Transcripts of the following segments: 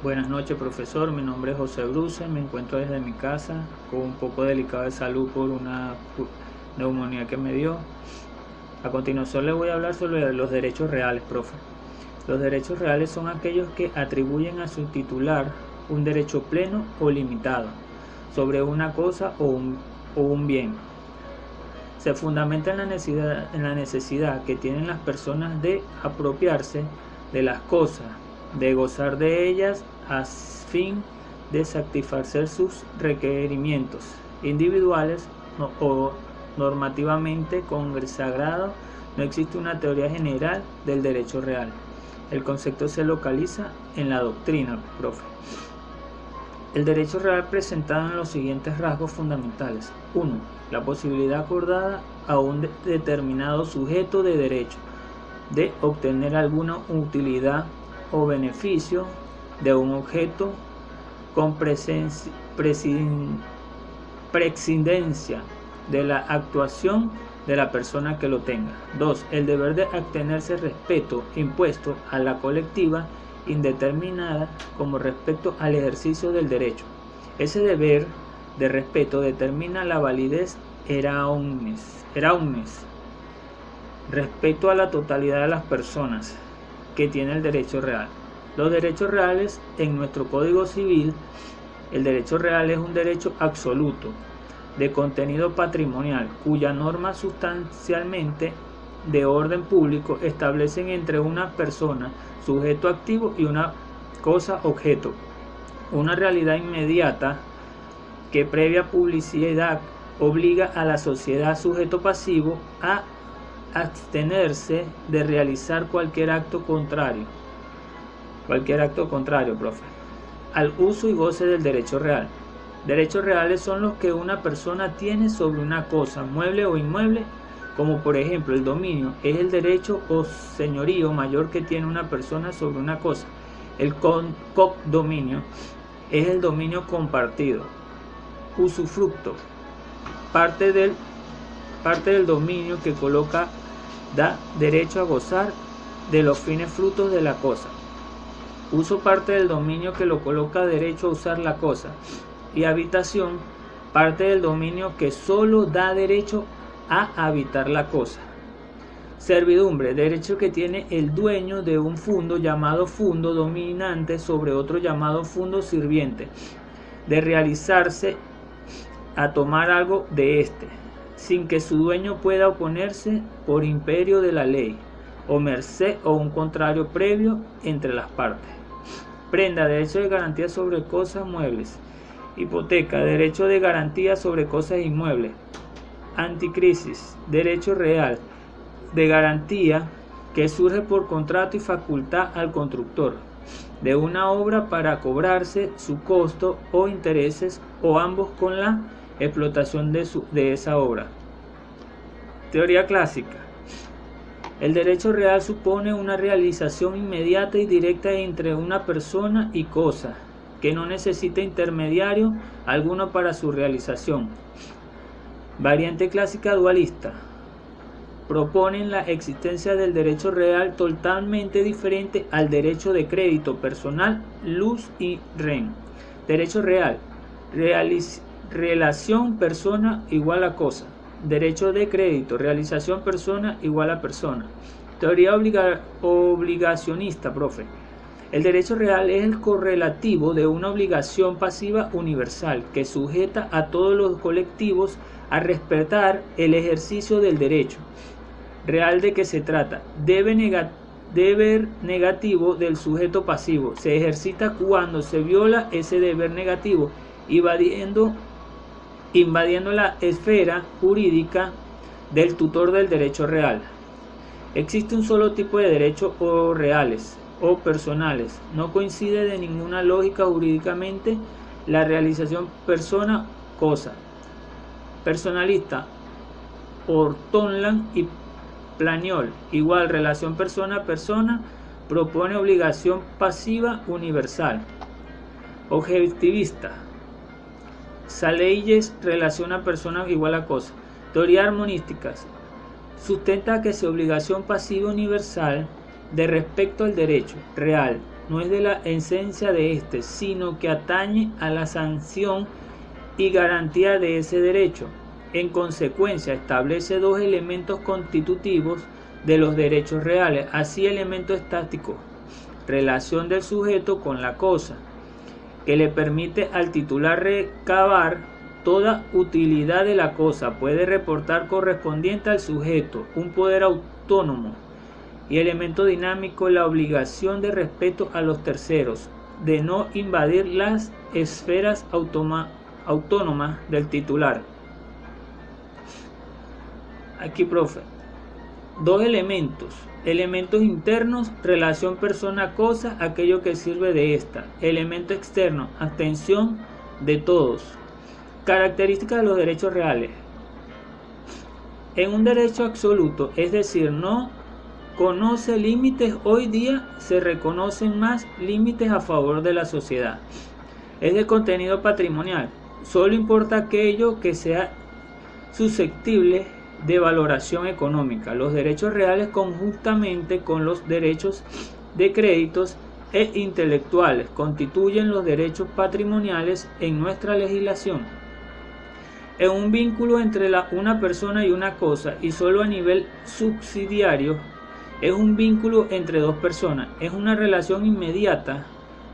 Buenas noches, profesor. Mi nombre es José Bruce. Me encuentro desde mi casa con un poco delicado de salud por una neumonía que me dio. A continuación le voy a hablar sobre los derechos reales, profe. Los derechos reales son aquellos que atribuyen a su titular un derecho pleno o limitado sobre una cosa o un bien. Se fundamenta en la necesidad que tienen las personas de apropiarse de las cosas, de gozar de ellas a fin de satisfacer sus requerimientos individuales o normativamente consagrado. No existe una teoría general del derecho real. El concepto se localiza en la doctrina, profe. El derecho real presentado en los siguientes rasgos fundamentales. 1. La posibilidad acordada a un determinado sujeto de derecho de obtener alguna utilidad o beneficio de un objeto con prescindencia de la actuación de la persona que lo tenga. 2. El deber de abstenerse respeto impuesto a la colectiva indeterminada como respecto al ejercicio del derecho. Ese deber de respeto determina la validez era omnes, respeto a la totalidad de las personas que tiene el derecho real. Los derechos reales en nuestro Código Civil, el derecho real es un derecho absoluto de contenido patrimonial, cuya norma sustancialmente de orden público establecen entre una persona, sujeto activo, y una cosa, objeto, una realidad inmediata que previa publicidad obliga a la sociedad, sujeto pasivo, a abstenerse de realizar cualquier acto contrario, profe, al uso y goce del derecho real. Derechos reales son los que una persona tiene sobre una cosa, mueble o inmueble, como por ejemplo el dominio es el derecho o señorío mayor que tiene una persona sobre una cosa. El codominio es el dominio compartido. Usufructo, parte del dominio que coloca, da derecho a gozar de los fines frutos de la cosa. Uso, parte del dominio que lo coloca derecho a usar la cosa. Y habitación, parte del dominio que solo da derecho a habitar la cosa. Servidumbre, derecho que tiene el dueño de un fundo llamado fundo dominante sobre otro llamado fundo sirviente, de realizarse a tomar algo de éste, sin que su dueño pueda oponerse por imperio de la ley, o merced o un contrario previo entre las partes. Prenda, derecho de garantía sobre cosas muebles. Hipoteca, derecho de garantía sobre cosas inmuebles. Anticrisis, derecho real de garantía que surge por contrato y facultad al constructor de una obra para cobrarse su costo o intereses o ambos con la explotación de esa obra. Teoría clásica. El derecho real supone una realización inmediata y directa entre una persona y cosa, que no necesita intermediario alguno para su realización. Variante clásica dualista. Proponen la existencia del derecho real totalmente diferente al derecho de crédito personal, luz y ren. Derecho real, relación persona igual a cosa. Derecho de crédito, realización persona igual a persona. Teoría obligacionista, profe. El derecho real es el correlativo de una obligación pasiva universal que sujeta a todos los colectivos a respetar el ejercicio del derecho real de que se trata. Deber negativo del sujeto pasivo. Se ejercita cuando se viola ese deber negativo, invadiendo la esfera jurídica del tutor del derecho real. Existe un solo tipo de derechos o reales o personales. No coincide de ninguna lógica jurídicamente la realización persona-cosa. Personalista, Ortonland y Planiol, igual relación persona-persona, propone obligación pasiva universal. Objetivista, Saleyes, relaciona persona igual a cosa. Teoría armonísticas, sustenta que su obligación pasiva universal de respecto al derecho real no es de la esencia de éste, sino que atañe a la sanción y garantía de ese derecho. En consecuencia, establece dos elementos constitutivos de los derechos reales, así elemento estático, relación del sujeto con la cosa, que le permite al titular recabar toda utilidad de la cosa, puede reportar correspondiente al sujeto, un poder autónomo, y elemento dinámico, la obligación de respeto a los terceros, de no invadir las esferas autónomas del titular. Aquí, profe, dos elementos internos, relación persona-cosa, aquello que sirve de esta. Elemento externo, atención de todos. Características de los derechos reales. En un derecho absoluto, es decir, no conoce límites, hoy día se reconocen más límites a favor de la sociedad. Es de contenido patrimonial, solo importa aquello que sea susceptible de valoración económica. Los derechos reales, conjuntamente con los derechos de créditos e intelectuales, constituyen los derechos patrimoniales en nuestra legislación. En un vínculo entre una persona y una cosa, y solo a nivel subsidiario, es un vínculo entre dos personas. Es una relación inmediata,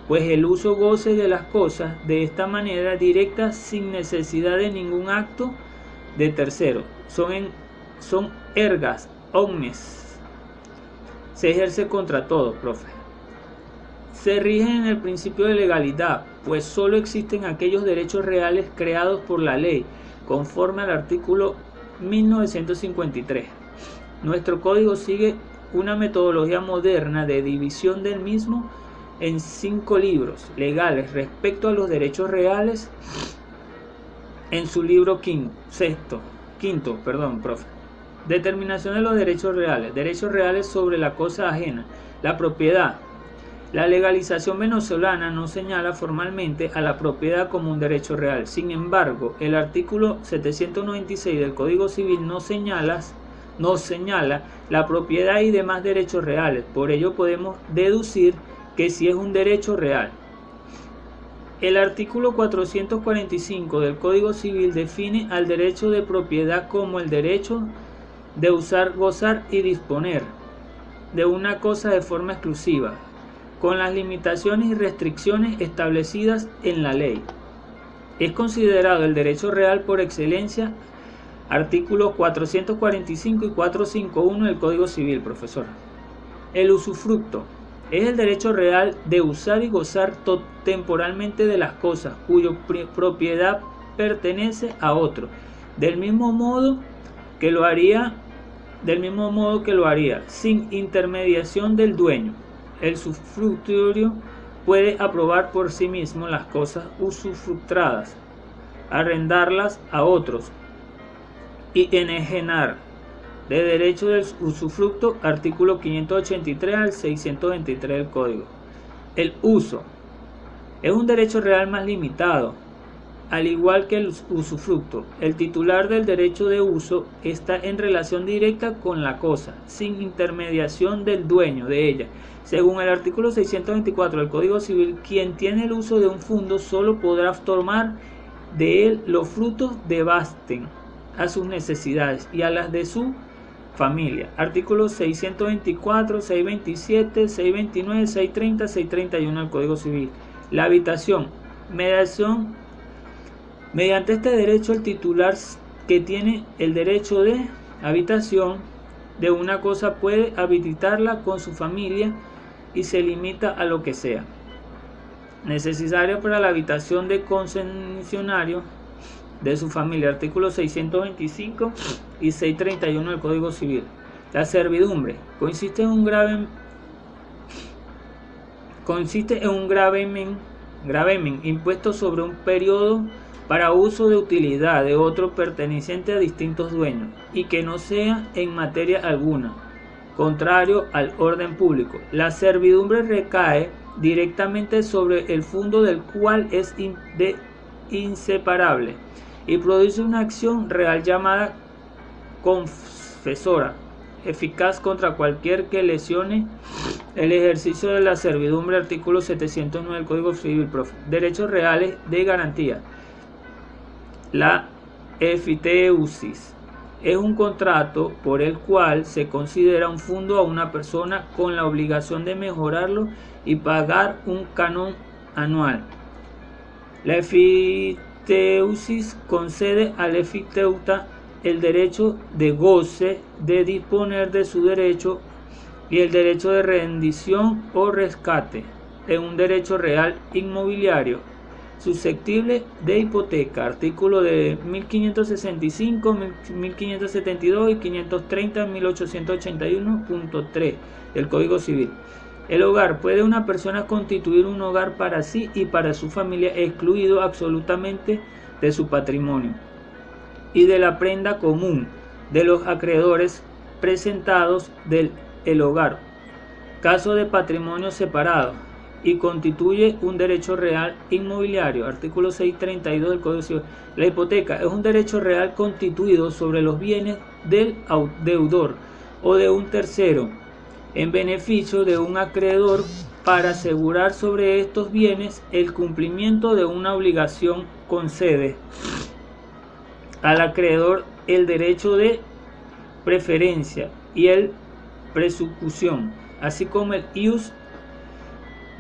pues el uso goce de las cosas de esta manera directa, sin necesidad de ningún acto de tercero. Son ergas omnes. Se ejerce contra todo, profe. Se rigen en el principio de legalidad, pues solo existen aquellos derechos reales creados por la ley, conforme al artículo 1953. Nuestro código sigue una metodología moderna de división del mismo en 5 libros legales respecto a los derechos reales en su libro quinto, profe. Determinación de los derechos reales. Derechos reales sobre la cosa ajena. La propiedad. La legalización venezolana no señala formalmente a la propiedad como un derecho real. Sin embargo, el artículo 796 del Código Civil no señala la propiedad y demás derechos reales. Por ello podemos deducir que sí es un derecho real. El artículo 445 del Código Civil define al derecho de propiedad como el derecho de usar, gozar y disponer de una cosa de forma exclusiva, con las limitaciones y restricciones establecidas en la ley. Es considerado el derecho real por excelencia. Artículos 445 y 451 del Código Civil, profesor. El usufructo es el derecho real de usar y gozar temporalmente de las cosas cuya propiedad pertenece a otro, del mismo modo que lo haría sin intermediación del dueño. El usufructuario puede aprobar por sí mismo las cosas usufructadas, arrendarlas a otros y enajenar de derecho del usufructo, artículo 583 al 623 del Código. El uso es un derecho real más limitado. Al igual que el usufructo, el titular del derecho de uso está en relación directa con la cosa, sin intermediación del dueño de ella. Según el artículo 624 del Código Civil, quien tiene el uso de un fundo solo podrá tomar de él los frutos que basten a sus necesidades y a las de su familia. Artículos 624, 627, 629, 630, 631 del Código Civil. La habitación. Mediante este derecho, el titular que tiene el derecho de habitación de una cosa puede habilitarla con su familia y se limita a lo que sea necesario para la habitación de concesionario de su familia. Artículos 625 y 631 del Código Civil. La servidumbre consiste en un gravamen impuesto sobre un periodo para uso de utilidad de otro perteneciente a distintos dueños y que no sea en materia alguna contrario al orden público. La servidumbre recae directamente sobre el fundo del cual es inseparable y produce una acción real llamada confesora. eficaz contra cualquier que lesione el ejercicio de la servidumbre, artículo 709 del Código Civil, profe. Derechos reales de garantía. La efiteusis es un contrato por el cual se considera un fondo a una persona con la obligación de mejorarlo y pagar un canon anual. La efiteusis concede al efiteuta el derecho de goce de disponer de su derecho y el derecho de rendición o rescate en un derecho real inmobiliario susceptible de hipoteca, artículo de 1565, 1572 y 530, 1881.3 del Código Civil. El hogar. ¿Puede una persona constituir un hogar para sí y para su familia, excluido absolutamente de su patrimonio y de la prenda común de los acreedores presentados del hogar, caso de patrimonio separado, y constituye un derecho real inmobiliario, artículo 632 del Código Civil? La hipoteca es un derecho real constituido sobre los bienes del deudor o de un tercero en beneficio de un acreedor para asegurar sobre estos bienes el cumplimiento de una obligación. Concede al acreedor el derecho de preferencia y el presucusión, así como el ius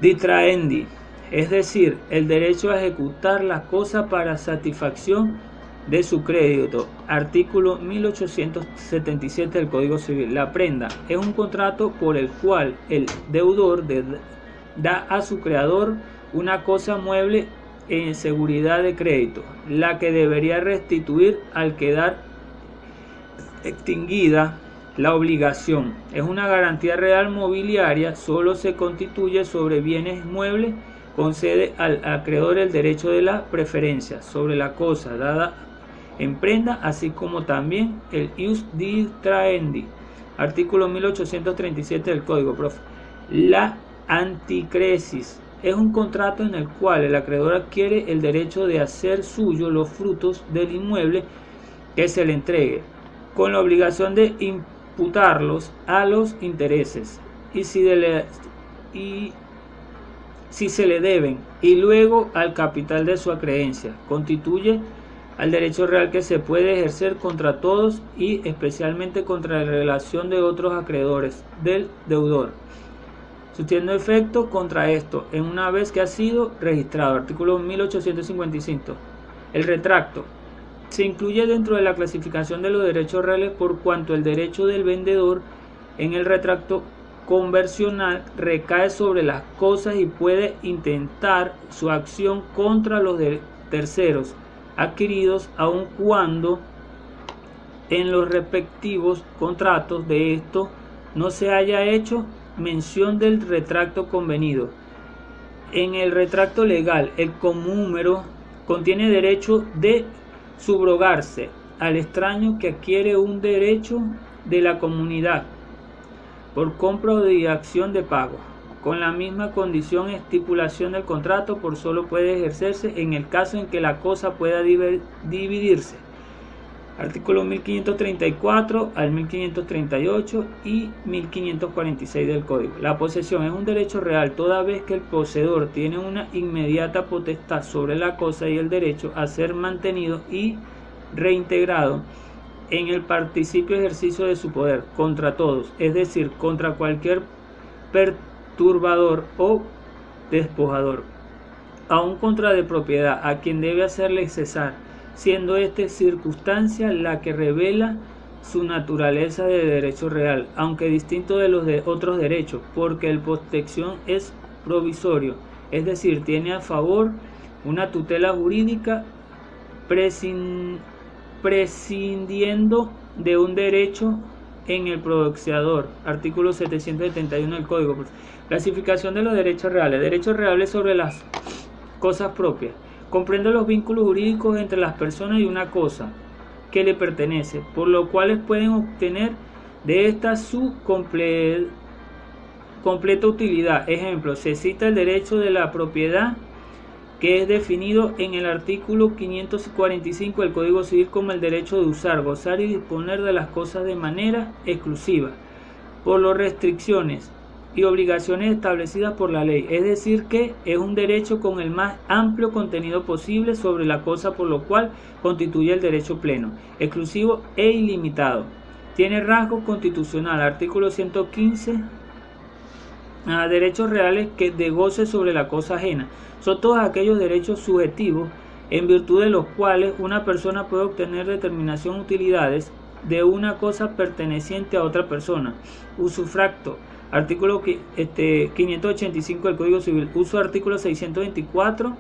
ditrahendi, es decir, el derecho a ejecutar la cosa para satisfacción de su crédito, artículo 1877 del Código Civil. La prenda es un contrato por el cual el deudor da a su creador una cosa mueble en seguridad de crédito, la que debería restituir al quedar extinguida la obligación. Es una garantía real mobiliaria, solo se constituye sobre bienes muebles, concede al acreedor el derecho de la preferencia sobre la cosa dada en prenda, así como también el ius ditrahendi, artículo 1837 del Código, profe. La anticresis es un contrato en el cual el acreedor adquiere el derecho de hacer suyo los frutos del inmueble que se le entregue, con la obligación de imputarlos a los intereses y si se le deben, y luego al capital de su acreencia. Constituye al derecho real que se puede ejercer contra todos y especialmente contra la relación de otros acreedores del deudor, surtiendo efecto contra esto en una vez que ha sido registrado, artículo 1855. El retracto se incluye dentro de la clasificación de los derechos reales por cuanto el derecho del vendedor en el retracto conversional recae sobre las cosas y puede intentar su acción contra los terceros adquiridos, aun cuando en los respectivos contratos de esto no se haya hecho mención del retracto convenido. En el retracto legal, el conmúmero contiene derecho de subrogarse al extraño que adquiere un derecho de la comunidad por compra o de acción de pago, con la misma condición estipulación del contrato, por solo puede ejercerse en el caso en que la cosa pueda dividirse. Artículo 1534 al 1538 y 1546 del Código. La posesión es un derecho real toda vez que el poseedor tiene una inmediata potestad sobre la cosa y el derecho a ser mantenido y reintegrado en el participio ejercicio de su poder contra todos, es decir, contra cualquier perturbador o despojador, aun contra de propiedad, a quien debe hacerle cesar, siendo esta circunstancia la que revela su naturaleza de derecho real, aunque distinto de los de otros derechos, porque el protección es provisorio, es decir, tiene a favor una tutela jurídica prescindiendo de un derecho en el procesador, artículo 771 del Código. Clasificación de los derechos reales. Derechos reales sobre las cosas propias. Comprende los vínculos jurídicos entre las personas y una cosa que le pertenece, por lo cual pueden obtener de esta su completa utilidad. Ejemplo, se cita el derecho de la propiedad que es definido en el artículo 545 del Código Civil como el derecho de usar, gozar y disponer de las cosas de manera exclusiva, por las restricciones y obligaciones establecidas por la ley, es decir que es un derecho con el más amplio contenido posible sobre la cosa, por lo cual constituye el derecho pleno, exclusivo e ilimitado. Tiene rasgo constitucional, artículo 115, derechos reales que de goce sobre la cosa ajena. Son todos aquellos derechos subjetivos en virtud de los cuales una persona puede obtener determinación utilidades de una cosa perteneciente a otra persona. Usufructo, artículo 585 del Código Civil. Uso, artículo 624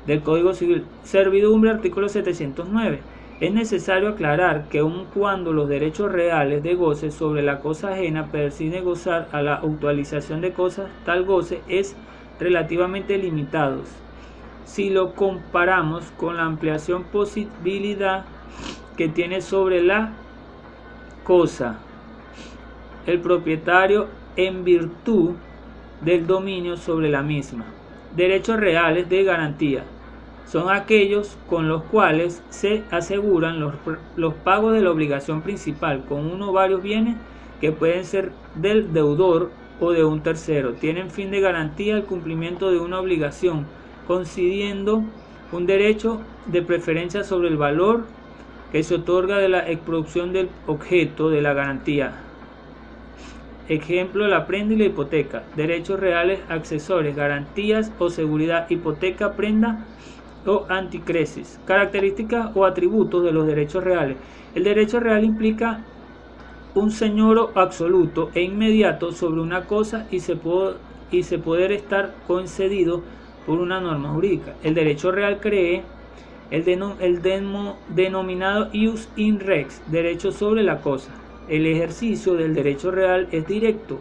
del Código Civil. Servidumbre, artículo 709. Es necesario aclarar que aun cuando los derechos reales de goce sobre la cosa ajena presiden gozar a la actualización de cosas, tal goce es relativamente limitado si lo comparamos con la ampliación posibilidad que tiene sobre la cosa el propietario en virtud del dominio sobre la misma. Derechos reales de garantía son aquellos con los cuales se aseguran los pagos de la obligación principal con uno o varios bienes que pueden ser del deudor o de un tercero. Tienen fin de garantía el cumplimiento de una obligación, concediendo un derecho de preferencia sobre el valor que se otorga de la producción del objeto de la garantía. Ejemplo, la prenda y la hipoteca. Derechos reales accesorios, garantías o seguridad, hipoteca, prenda o anticresis. Características o atributos de los derechos reales. El derecho real implica un señorío absoluto e inmediato sobre una cosa y se poder estar concedido por una norma jurídica. El derecho real cree el denominado ius in rex, derecho sobre la cosa. El ejercicio del derecho real es directo,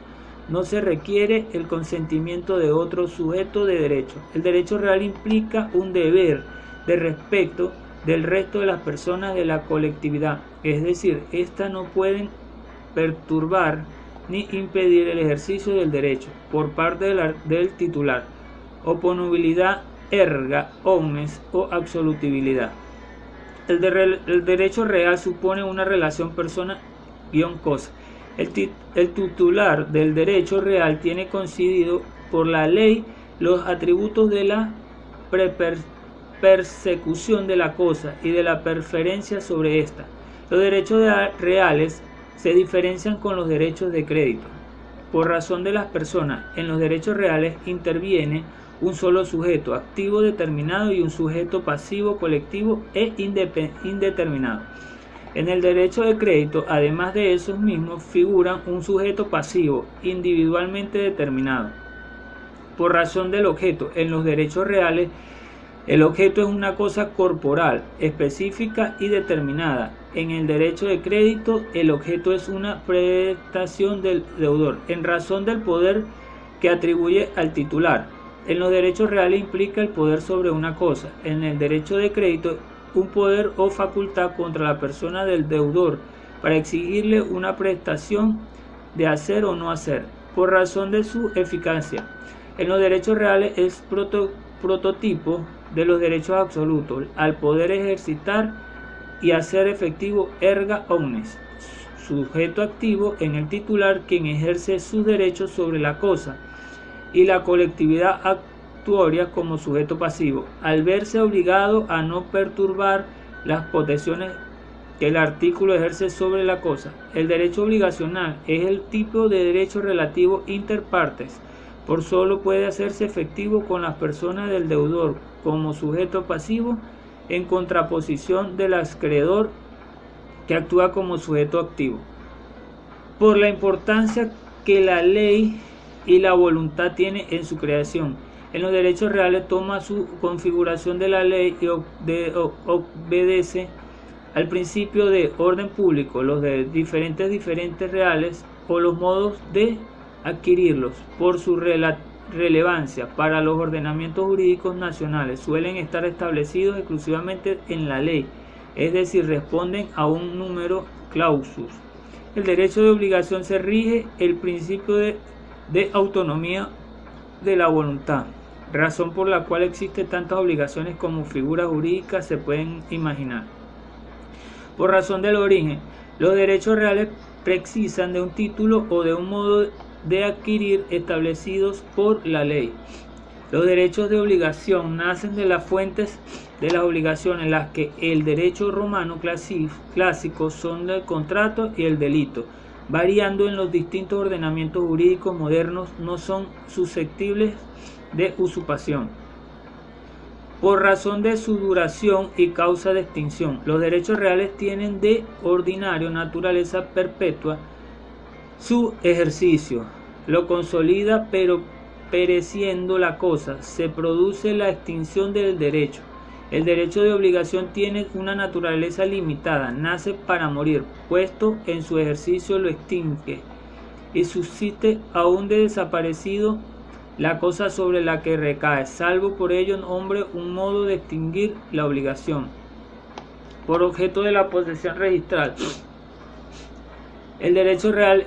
no se requiere el consentimiento de otro sujeto de derecho. El derecho real implica un deber de respeto del resto de las personas de la colectividad, es decir, éstas no pueden perturbar ni impedir el ejercicio del derecho por parte del titular. Oponibilidad erga omnes o absolutibilidad. El derecho real supone una relación persona-cosa. El titular del derecho real tiene concedido por la ley los atributos de la persecución de la cosa y de la preferencia sobre ésta. Los derechos reales se diferencian con los derechos de crédito. Por razón de las personas, en los derechos reales interviene un solo sujeto activo determinado y un sujeto pasivo colectivo e indeterminado. En el derecho de crédito, además de esos mismos, figuran un sujeto pasivo individualmente determinado. Por razón del objeto, en los derechos reales, el objeto es una cosa corporal, específica y determinada. En el derecho de crédito, el objeto es una prestación del deudor, en razón del poder que atribuye al titular. En los derechos reales implica el poder sobre una cosa. En el derecho de crédito, un poder o facultad contra la persona del deudor para exigirle una prestación de hacer o no hacer, por razón de su eficacia. En los derechos reales es prototipo de los derechos absolutos, al poder ejercitar y hacer efectivo erga omnes, sujeto activo en el titular quien ejerce sus derechos sobre la cosa, y la colectividad actuaria como sujeto pasivo, al verse obligado a no perturbar las protecciones que el artículo ejerce sobre la cosa. El derecho obligacional es el tipo de derecho relativo inter partes, por solo puede hacerse efectivo con las personas del deudor como sujeto pasivo, en contraposición del acreedor que actúa como sujeto activo. Por la importancia que la ley y la voluntad tiene en su creación, en los derechos reales toma su configuración de la ley y obedece al principio de orden público, los de diferentes reales o los modos de adquirirlos. Por su relevancia para los ordenamientos jurídicos nacionales suelen estar establecidos exclusivamente en la ley, es decir, responden a un número clausus. El derecho de obligación se rige el principio de autonomía de la voluntad. razón por la cual existen tantas obligaciones como figuras jurídicas se pueden imaginar. Por razón del origen, los derechos reales precisan de un título o de un modo de adquirir establecidos por la ley. Los derechos de obligación nacen de las fuentes de las obligaciones, las que el derecho romano clásico son el contrato y el delito, variando en los distintos ordenamientos jurídicos modernos, no son susceptibles de usurpación. Por razón de su duración y causa de extinción, los derechos reales tienen de ordinario naturaleza perpetua. Su ejercicio lo consolida, pero pereciendo la cosa, se produce la extinción del derecho. El derecho de obligación tiene una naturaleza limitada, nace para morir, puesto en su ejercicio lo extingue, y subsiste aún de desaparecido la cosa sobre la que recae, salvo por ello nombre un modo de extinguir la obligación. Por objeto de la posesión registral, el derecho real,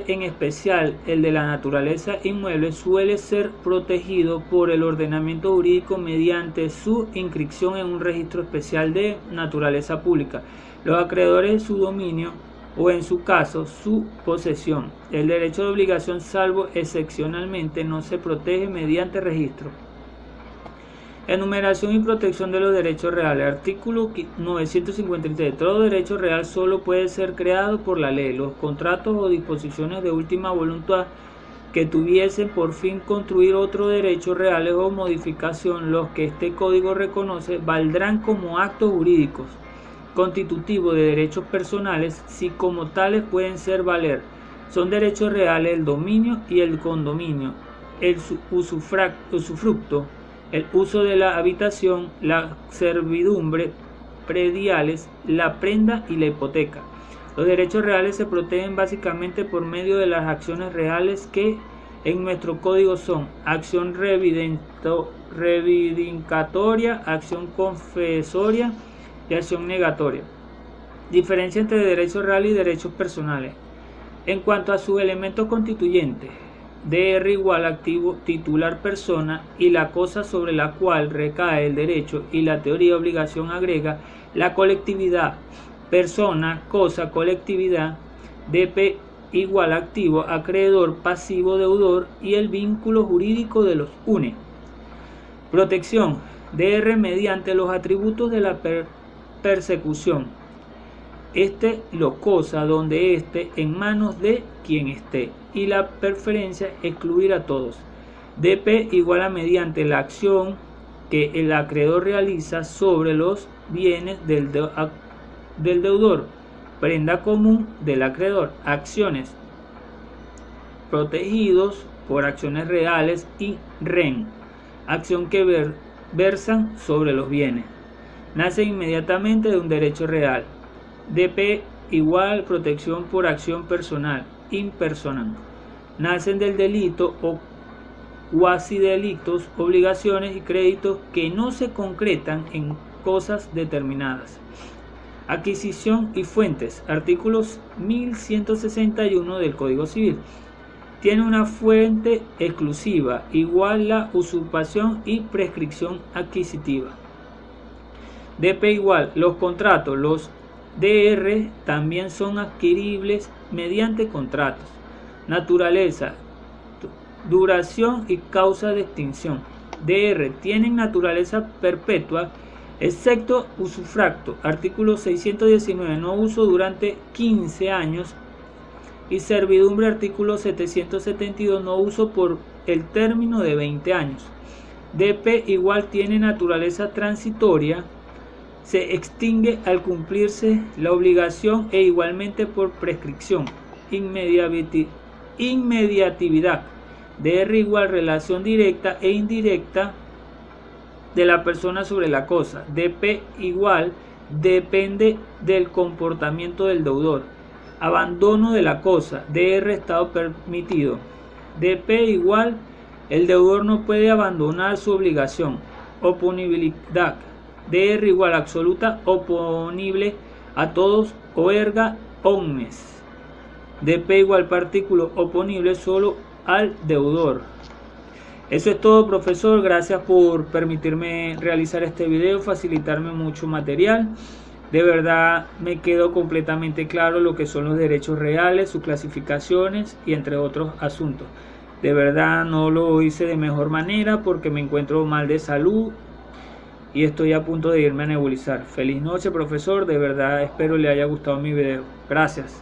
en especial el de la naturaleza inmueble, suele ser protegido por el ordenamiento jurídico mediante su inscripción en un registro especial de naturaleza pública, los acreedores de su dominio o en su caso su posesión. El derecho de obligación, salvo excepcionalmente, no se protege mediante registro. Enumeración y protección de los derechos reales. Artículo 953. Todo derecho real solo puede ser creado por la ley. Los contratos o disposiciones de última voluntad que tuviesen por fin construir otros derechos reales o modificación los que este código reconoce, valdrán como actos jurídicos constitutivos de derechos personales, si como tales pueden ser valer. Son derechos reales el dominio y el condominio, el usufructo, el uso de la habitación, la servidumbre prediales, la prenda y la hipoteca. Los derechos reales se protegen básicamente por medio de las acciones reales que en nuestro código son acción reivindicatoria, acción confesoria y acción negatoria. Diferencia entre derechos reales y derechos personales. En cuanto a sus elementos constituyentes, DR igual activo, titular, persona, y la cosa sobre la cual recae el derecho, y la teoría obligación agrega la colectividad, persona, cosa, colectividad, DP igual activo, acreedor, pasivo, deudor, y el vínculo jurídico de los une. Protección, DR mediante los atributos de la persecución. Lo cosa donde esté en manos de quien esté, y la preferencia excluir a todos. DP igual a mediante la acción que el acreedor realiza sobre los bienes del deudor, prenda común del acreedor, acciones protegidos por acciones reales y REN, acción que versan sobre los bienes. Nace inmediatamente de un derecho real. DP igual protección por acción personal, impersonal. Nacen del delito o cuasi delitos, obligaciones y créditos que no se concretan en cosas determinadas. Adquisición y fuentes. Artículos 1161 del Código Civil. Tiene una fuente exclusiva, igual la usurpación y prescripción adquisitiva. DP igual los contratos, los DR también son adquiribles mediante contratos. Naturaleza, duración y causa de extinción. DR tienen naturaleza perpetua, excepto usufructo. Artículo 619, no uso durante 15 años. Y servidumbre, artículo 772, no uso por el término de 20 años. DP igual tiene naturaleza transitoria, se extingue al cumplirse la obligación e igualmente por prescripción. Inmediatividad. DR igual relación directa e indirecta de la persona sobre la cosa. DP igual depende del comportamiento del deudor. Abandono de la cosa. DR estado permitido. DP igual el deudor no puede abandonar su obligación. Oponibilidad. DR igual absoluta, oponible a todos o erga omnes. DP igual partículo oponible solo al deudor. Eso es todo, profesor. Gracias por permitirme realizar este video, facilitarme mucho material. De verdad me quedó completamente claro lo que son los derechos reales, sus clasificaciones y entre otros asuntos. De verdad no lo hice de mejor manera porque me encuentro mal de salud y estoy a punto de irme a nebulizar. Feliz noche, profesor. De verdad espero le haya gustado mi video. Gracias.